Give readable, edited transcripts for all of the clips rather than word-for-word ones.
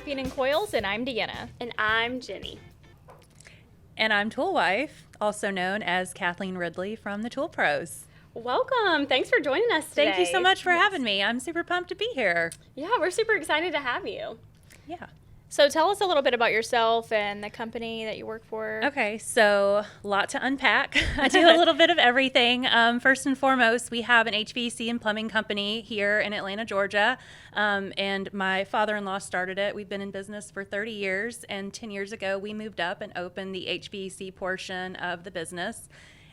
Caffeine and Coils, and I'm Deanna. And I'm Jenny. And I'm Tool Wife, also known as Kathleen Ridley from the Tool Pros. Welcome. Thanks for joining us today. Thank you so much for having me. I'm super pumped to be here. Yeah, we're super excited to have you. Yeah. So tell us a little bit about yourself and the company that you work for. Okay, so a lot to unpack. I do a little bit of everything. First and foremost, we have an HVAC and plumbing company here in Atlanta, Georgia, and my father-in-law started it. We've been in business for 30 years, and 10 years ago, we moved up and opened the HVAC portion of the business.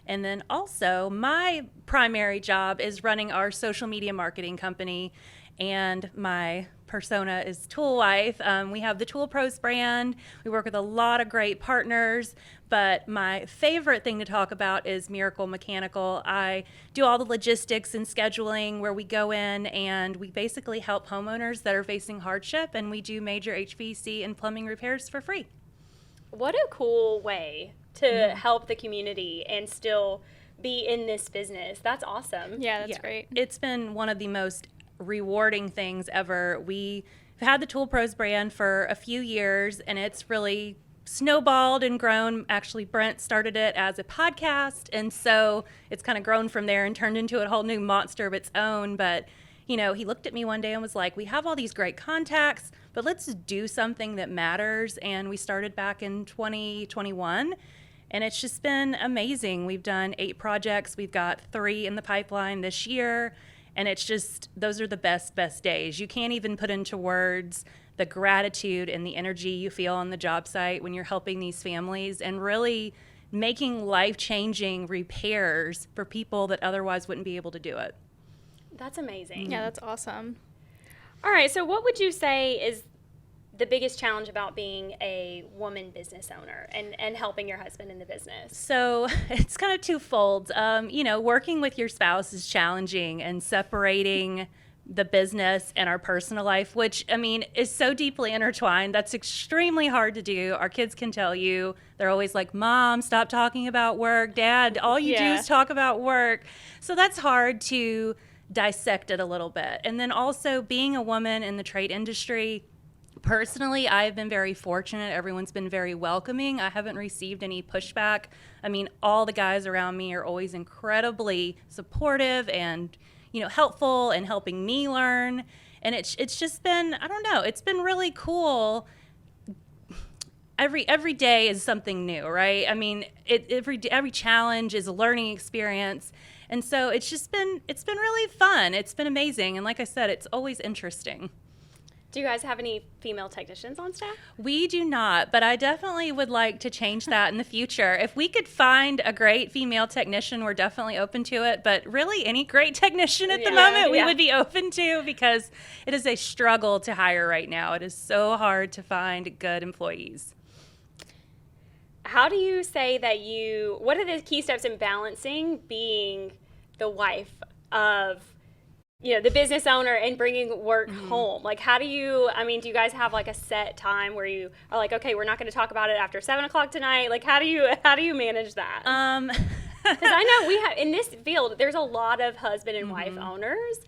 And then also, my primary job is running our social media marketing company, and my persona is Tool Wife. We have the Tool Pros brand. We work with a lot of great partners, but my favorite thing to talk about is Miracle Mechanical. I do all the logistics and scheduling where we go in and we basically help homeowners that are facing hardship, and we do major HVAC and plumbing repairs for free. What a cool way to help the community and still be in this business. That's awesome. Yeah, that's great. It's been one of the most rewarding things ever. We've had the Tool Pros brand for a few years, and it's really snowballed and grown. Actually, Brent started it as a podcast, and so it's kind of grown from there and turned into a whole new monster of its own. But you know, he looked at me one day and was like, we have all these great contacts, but let's do something that matters. And we started back in 2021, and it's just been amazing. We've done 8 projects. We've got 3 in the pipeline this year. And it's just, those are the best days. You can't even put into words the gratitude and the energy you feel on the job site when you're helping these families and really making life-changing repairs for people that otherwise wouldn't be able to do it. That's amazing. Yeah, that's awesome. All right, so what would you say is the biggest challenge about being a woman business owner and helping your husband in the business? So it's kind of twofold. You know, working with your spouse is challenging, and separating the business and our personal life, which, I mean, is so deeply intertwined. That's extremely hard to do. Our kids can tell you. They're always like, Mom, stop talking about work. Dad, all you do is talk about work. So that's hard to dissect it a little bit. And then also being a woman in the trade industry, personally, I've been very fortunate. Everyone's been very welcoming. I haven't received any pushback. I mean, all the guys around me are always incredibly supportive and, you know, helpful and helping me learn. And it's just been, I don't know, it's been really cool. Every day is something new, right? I mean, every challenge is a learning experience. And so it's been really fun. It's been amazing. And like I said, it's always interesting. Do you guys have any female technicians on staff? We do not, but I definitely would like to change that in the future. If we could find a great female technician, we're definitely open to it. But really, any great technician at the moment, we would be open to, because it is a struggle to hire right now. It is so hard to find good employees. How do you say that what are the key steps in balancing being the wife of, you know, the business owner and bringing work home? Like, do you guys have like a set time where you are like, okay, we're not going to talk about it after 7:00 tonight? Like, how do you manage that? Because I know we have, in this field, there's a lot of husband and wife owners,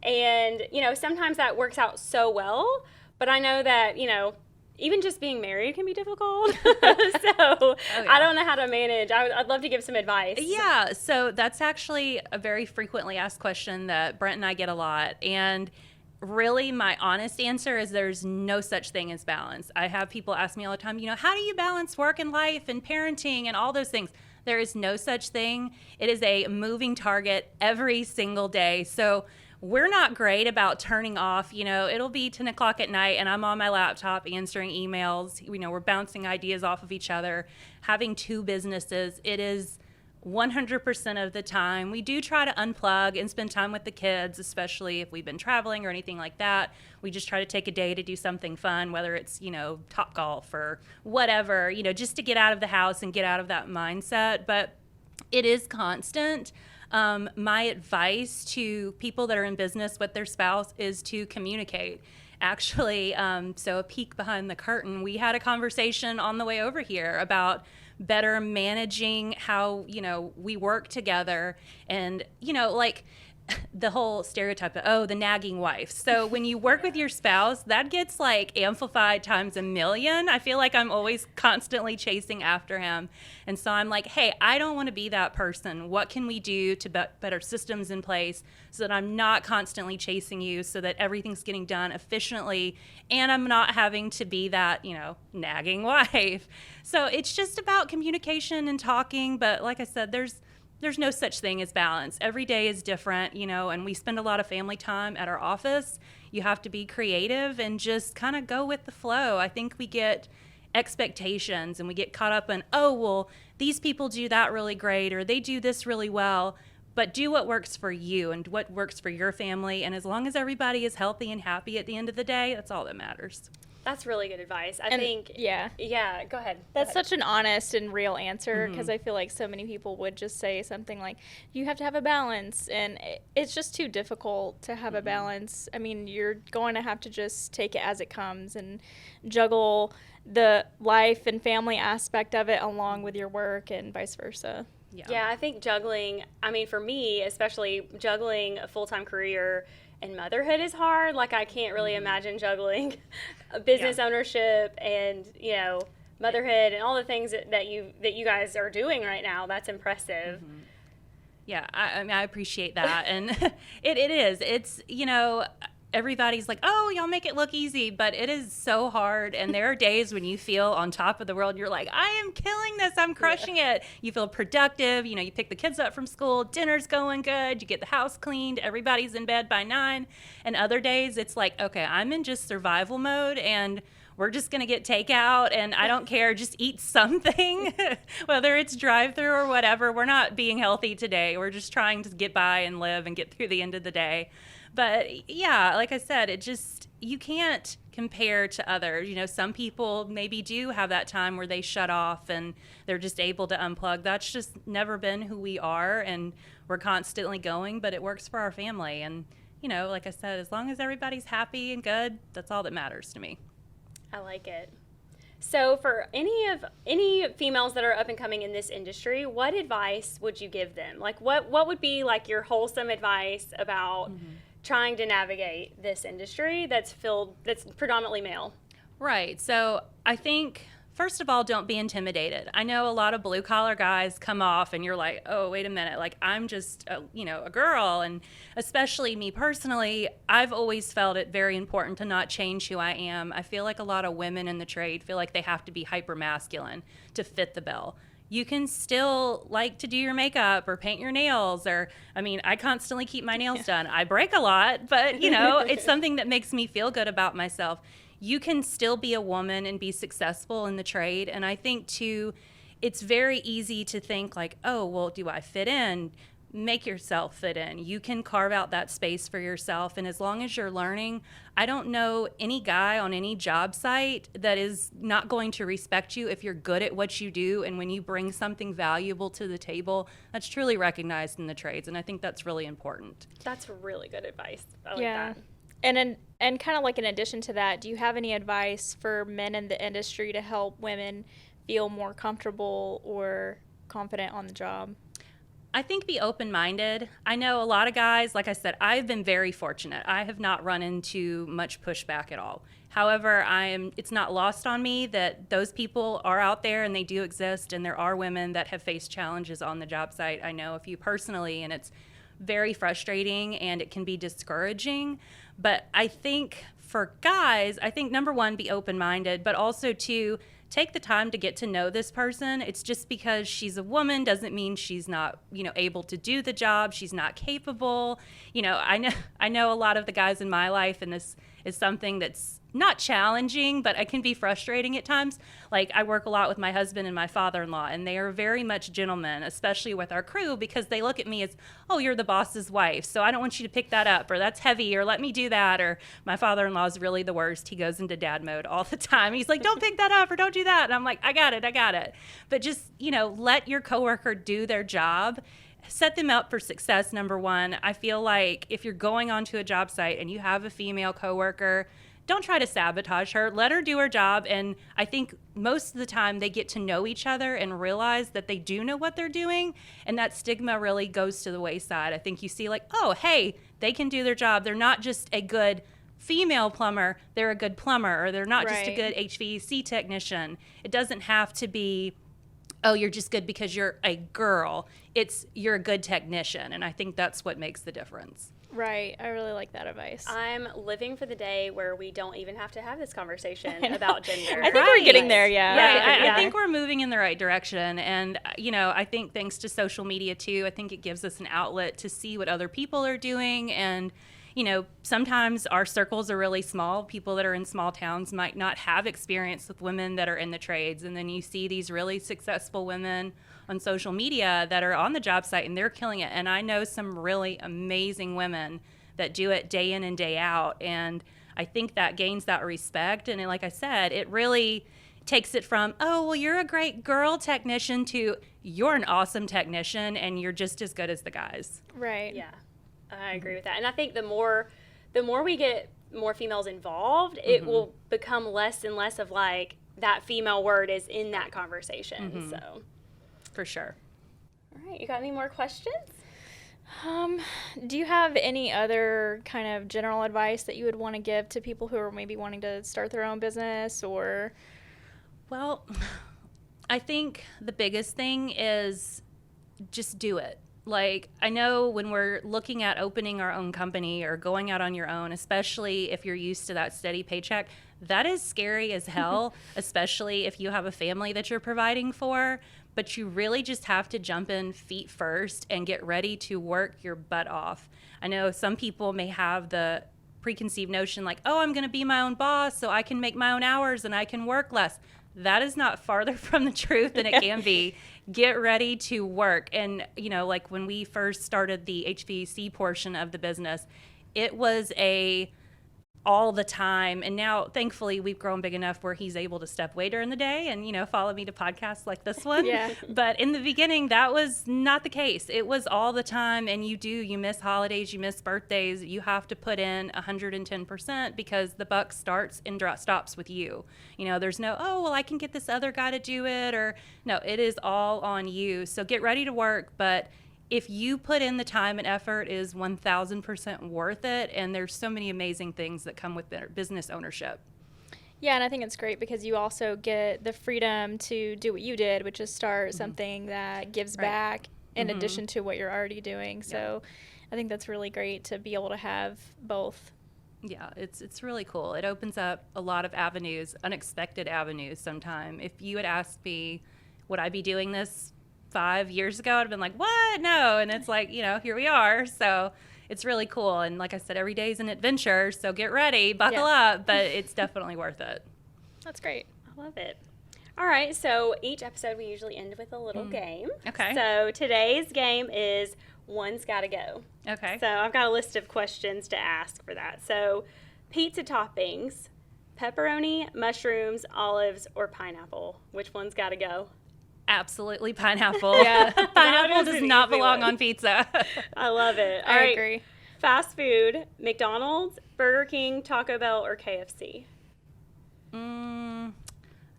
and, you know, sometimes that works out so well, but I know that, you know, even just being married can be difficult. I don't know how to manage. I'd love to give some advice. Yeah, so that's actually a very frequently asked question that Brent and I get a lot. And really, my honest answer is there's no such thing as balance. I have people ask me all the time, you know, how do you balance work and life and parenting and all those things? There is no such thing. It is a moving target every single day. So we're not great about turning off. You know, it'll be 10 o'clock at night and I'm on my laptop answering emails. You know, we're bouncing ideas off of each other. Having 2 businesses, it is 100% of the time. We do try to unplug and spend time with the kids, especially if we've been traveling or anything like that. We just try to take a day to do something fun, whether it's, you know, Topgolf or whatever, you know, just to get out of the house and get out of that mindset. But it is constant. My advice to people that are in business with their spouse is to communicate. Actually, so a peek behind the curtain, we had a conversation on the way over here about better managing how, you know, we work together. And, you know, like, the whole stereotype of, oh, the nagging wife. So when you work with your spouse, that gets like amplified times a million. I feel like I'm always constantly chasing after him. And so I'm like, hey, I don't want to be that person. What can we do to put better systems in place so that I'm not constantly chasing you, so that everything's getting done efficiently and I'm not having to be that, nagging wife. So it's just about communication and talking. But like I said, there's no such thing as balance. Every day is different, and we spend a lot of family time at our office. You have to be creative and just kind of go with the flow. I think we get expectations and we get caught up in, oh, well, these people do that really great or they do this really well. But do what works for you and what works for your family. And as long as everybody is healthy and happy at the end of the day, that's all that matters. That's really good advice. I think. Yeah. Yeah, go ahead. That's such an honest and real answer, because I feel like so many people would just say something like, you have to have a balance. And it's just too difficult to have a balance. I mean, you're going to have to just take it as it comes and juggle the life and family aspect of it along with your work and vice versa. Yeah, I think juggling, for me, especially juggling a full-time career and motherhood is hard. Like, I can't really imagine juggling a business ownership and, motherhood and all the things that you guys are doing right now. That's impressive. Yeah, I appreciate that. And it is. It's, everybody's like, oh, y'all make it look easy, but it is so hard. And there are days when you feel on top of the world. You're like, I am killing this. I'm crushing it. You feel productive. You pick the kids up from school. Dinner's going good. You get the house cleaned. Everybody's in bed by 9. And other days it's like, okay, I'm in just survival mode and we're just going to get takeout and I don't care. Just eat something, whether it's drive-through or whatever. We're not being healthy today. We're just trying to get by and live and get through the end of the day. But yeah, like I said, you can't compare to others. Some people maybe do have that time where they shut off and they're just able to unplug. That's just never been who we are, and we're constantly going, but it works for our family. And, like I said, as long as everybody's happy and good, that's all that matters to me. I like it. So for any females that are up and coming in this industry, what advice would you give them? Like what would be like your wholesome advice about trying to navigate this industry that's predominantly male? Right. So I think, first of all, don't be intimidated. I know a lot of blue collar guys come off and you're like, oh, wait a minute. Like, I'm just, a girl. And especially me personally, I've always felt it very important to not change who I am. I feel like a lot of women in the trade feel like they have to be hyper masculine to fit the bill. You can still like to do your makeup or paint your nails I constantly keep my nails done. I break a lot, but it's something that makes me feel good about myself. You can still be a woman and be successful in the trade. And I think too, it's very easy to think like, oh, well, do I fit in? Make yourself fit in. You can carve out that space for yourself. And as long as you're learning, I don't know any guy on any job site that is not going to respect you if you're good at what you do. And when you bring something valuable to the table, that's truly recognized in the trades. And I think that's really important. That's really good advice. I like that. And kind of like in addition to that, do you have any advice for men in the industry to help women feel more comfortable or confident on the job? I think be open-minded. I know a lot of guys, like I said, I've been very fortunate. I have not run into much pushback at all. However, it's not lost on me that those people are out there and they do exist, and there are women that have faced challenges on the job site. I know a few personally, and it's very frustrating and it can be discouraging. But I think for guys, number one, be open-minded, but also two, take the time to get to know this person. It's just because she's a woman doesn't mean she's not, able to do the job. She's not capable. I know a lot of the guys in my life, and this is something that's not challenging, but it can be frustrating at times. Like, I work a lot with my husband and my father-in-law, and they are very much gentlemen, especially with our crew, because they look at me as, oh, you're the boss's wife, so I don't want you to pick that up, or that's heavy, or let me do that. Or my father-in-law is really the worst. He goes into dad mode all the time. He's like, don't pick that up, or don't do that. And I'm like, I got it. But just, let your coworker do their job. Set them up for success, number one. I feel like if you're going onto a job site and you have a female coworker, don't try to sabotage her. Let her do her job. And I think most of the time they get to know each other and realize that they do know what they're doing. And that stigma really goes to the wayside. I think you see like, oh, hey, they can do their job. They're not just a good female plumber, they're a good plumber, or they're not just a good HVAC technician. It doesn't have to be, oh, you're just good because you're a girl. It's you're a good technician. And I think that's what makes the difference. Right. I really like that advice. I'm living for the day where we don't even have to have this conversation about gender. I think we're getting there, I think we're moving in the right direction. And, I think thanks to social media, too, I think it gives us an outlet to see what other people are doing. And, sometimes our circles are really small. People that are in small towns might not have experience with women that are in the trades. And then you see these really successful women on social media that are on the job site and they're killing it. And I know some really amazing women that do it day in and day out. And I think that gains that respect. And like I said, it really takes it from, oh, well, you're a great girl technician to you're an awesome technician and you're just as good as the guys. Right. Yeah, I agree with that. And I think the more we get more females involved, it will become less and less of like that female word is in that conversation. So. For sure. All right, you got any more questions? Do you have any other kind of general advice that you would want to give to people who are maybe wanting to start their own business or? Well, I think the biggest thing is just do it. Like, I know when we're looking at opening our own company or going out on your own, especially if you're used to that steady paycheck, that is scary as hell, especially if you have a family that you're providing for. But you really just have to jump in feet first and get ready to work your butt off. I know some people may have the preconceived notion like, oh, I'm going to be my own boss so I can make my own hours and I can work less. That is not farther from the truth than it can be. Get ready to work. And, like when we first started the HVAC portion of the business, it was all the time. And now, thankfully, we've grown big enough where he's able to step away during the day and, follow me to podcasts like this one. Yeah. But in the beginning, that was not the case. It was all the time. And you miss holidays, you miss birthdays. You have to put in 110% because the buck starts and stops with you. There's no, oh, well, I can get this other guy to do it. Or no, it is all on you. So get ready to work. But if you put in the time and effort, is 1,000% worth it. And there's so many amazing things that come with business ownership. Yeah, and I think it's great because you also get the freedom to do what you did, which is start something that gives back in addition to what you're already doing. So I think that's really great to be able to have both. Yeah, it's really cool. It opens up a lot of avenues, unexpected avenues sometimes. If you had asked me, would I be doing this 5 years ago, I'd have been like, what? No. And it's like, here we are. So it's really cool. And like I said, every day is an adventure. So get ready, buckle up, but it's definitely worth it. That's great. I love it. All right. So each episode we usually end with a little game. Okay. So today's game is One's Gotta Go. Okay. So I've got a list of questions to ask for that. So pizza toppings, pepperoni, mushrooms, olives, or pineapple. Which one's gotta go? Absolutely pineapple. Yeah. Pineapple does not belong on pizza. I love it. All I right. agree. Fast food, McDonald's, Burger King, Taco Bell, or KFC? I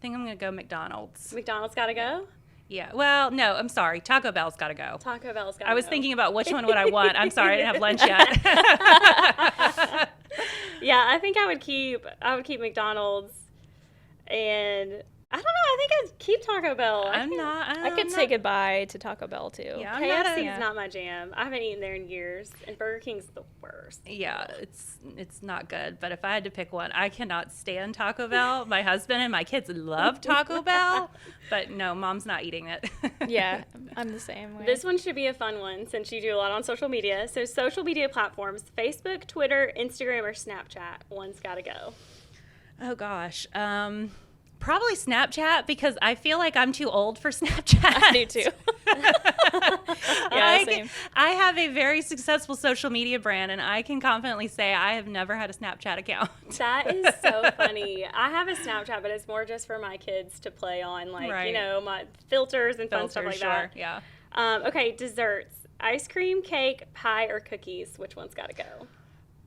think I'm going to go McDonald's. McDonald's gotta go? Yeah. Well, no, I'm sorry. Taco Bell's got to go. Taco Bell's gotta go. I was thinking about which one would I want. I'm sorry, I didn't have lunch yet. Yeah, I think I would keep McDonald's, and I don't know, I think I'd keep Taco Bell. I could say goodbye to Taco Bell too. Yeah, KFC's not my jam. I haven't eaten there in years, and Burger King's the worst. Yeah, it's not good. But if I had to pick one, I cannot stand Taco Bell. My husband and my kids love Taco Bell, but no, Mom's not eating it. Yeah, I'm the same way. This one should be a fun one since you do a lot on social media. So social media platforms, Facebook, Twitter, Instagram, or Snapchat. One's gotta go. Oh gosh. Probably Snapchat because I feel like I'm too old for Snapchat. I do too. Yeah, same. I have a very successful social media brand, and I can confidently say I have never had a Snapchat account. That is so funny. I have a Snapchat, but it's more just for my kids to play on, like, Right. My filters and fun stuff like that. Yeah. Okay, desserts. Ice cream, cake, pie, or cookies. Which one's got to go?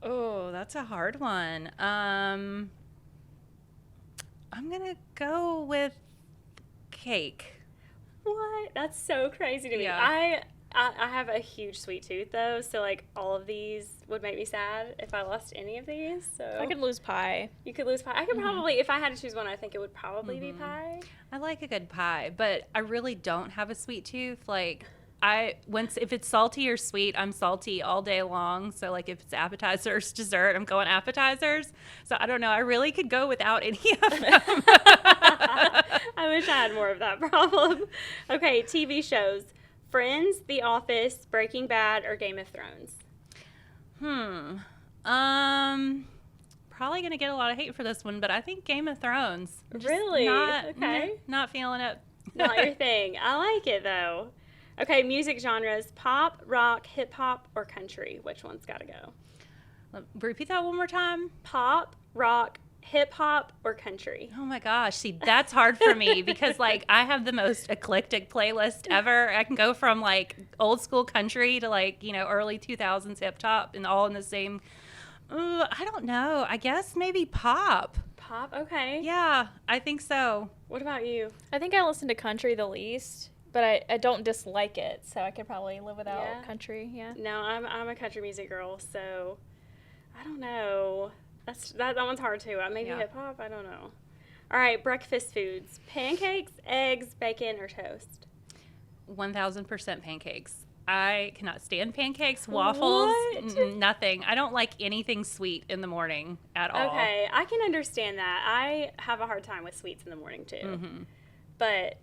Oh, that's a hard one. I'm gonna go with cake. What? That's so crazy to me. Yeah. I have a huge sweet tooth though, so like all of these would make me sad if I lost any of these. So I could lose pie. you could lose pie. I could probably, if I had to choose one, I think it would probably be pie. I like a good pie, but I really don't have a sweet tooth. Like if it's salty or sweet, I'm salty all day long. So like if it's appetizers, dessert, I'm going appetizers. So I don't know. I really could go without any of them. I wish I had more of that problem. Okay, TV shows. Friends, The Office, Breaking Bad, or Game of Thrones? Probably gonna get a lot of hate for this one, but I think Game of Thrones. Just Really? Not, Okay. Not feeling it. Not your thing. I like it though. Okay, music genres. Pop, rock, hip hop, or country? Which one's got to go? Repeat that one more time. Pop, rock, hip hop, or country? Oh my gosh. See, that's hard for me because like I have the most eclectic playlist ever. I can go from like old school country to like, early 2000s hip hop and all in the same. I don't know. I guess maybe pop. Pop, okay. Yeah, I think so. What about you? I think I listen to country the least, but I don't dislike it, so I could probably live without Yeah. country. Yeah. No, I'm a country music girl, so I don't know. That one's hard too. Maybe Yeah. hip hop. I don't know. All right, breakfast foods: pancakes, eggs, bacon, or toast. 1000% pancakes. I cannot stand pancakes, waffles, What? nothing. I don't like anything sweet in the morning at all. Okay, I can understand that. I have a hard time with sweets in the morning too. Mm-hmm. But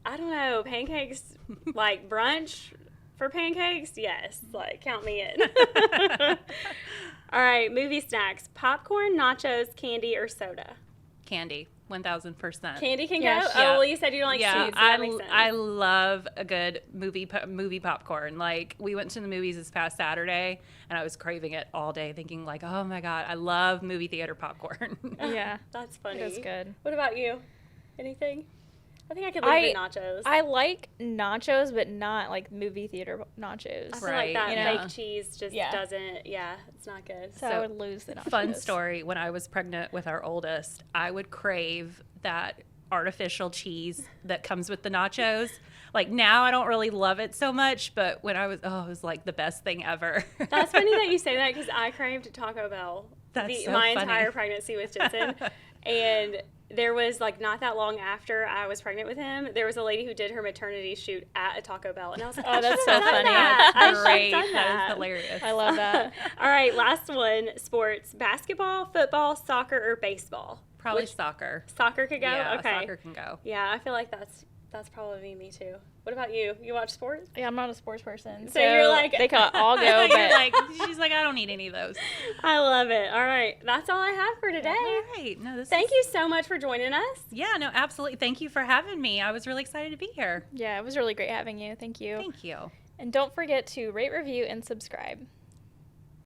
I don't know, pancakes, like brunch for pancakes, yes, like count me in. All right, movie snacks: popcorn, nachos, candy, or soda. Candy, 1000%. Candy can Yeah, go. yeah. Oh, well, you said you don't like sweets, so that makes sense. I love a good movie popcorn. Like we went to the movies this past Saturday, and I was craving it all day, thinking like, oh my god, I love movie theater popcorn. Yeah. That's funny. It is good. What about you? Anything? I think I could live with nachos. I like nachos, but not like movie theater nachos. I feel Right, like that you know? fake cheese just Yeah. doesn't. Yeah, it's not good. So I would lose the nachos. Fun story: when I was pregnant with our oldest, I would crave that artificial cheese that comes with the nachos. Like now, I don't really love it so much, but when I was, it was like the best thing ever. That's funny that you say that because I craved Taco Bell That's so my funny. entire pregnancy with Jensen. And there was like not that long after I was pregnant with him, there was a lady who did her maternity shoot at a Taco Bell. And I was like, Oh, that's so I should've done funny. that. I That's should've great. done That is hilarious. I love that. All right, last one: sports, basketball, football, soccer, or baseball. Probably Which- soccer. Soccer could go. Yeah, okay. soccer can go. Yeah, I feel like that's probably me too. What about you? You watch sports? Yeah, I'm not a sports person. So you're like- they could all go, You're but like, she's like, I don't need any of those. I love it. All right, that's all I have for today. All right. No, this Thank is- you so much for joining us. Yeah, no, absolutely. Thank you for having me. I was really excited to be here. yeah, it was really great having you. Thank you. Thank you. And don't forget to rate, review, and subscribe.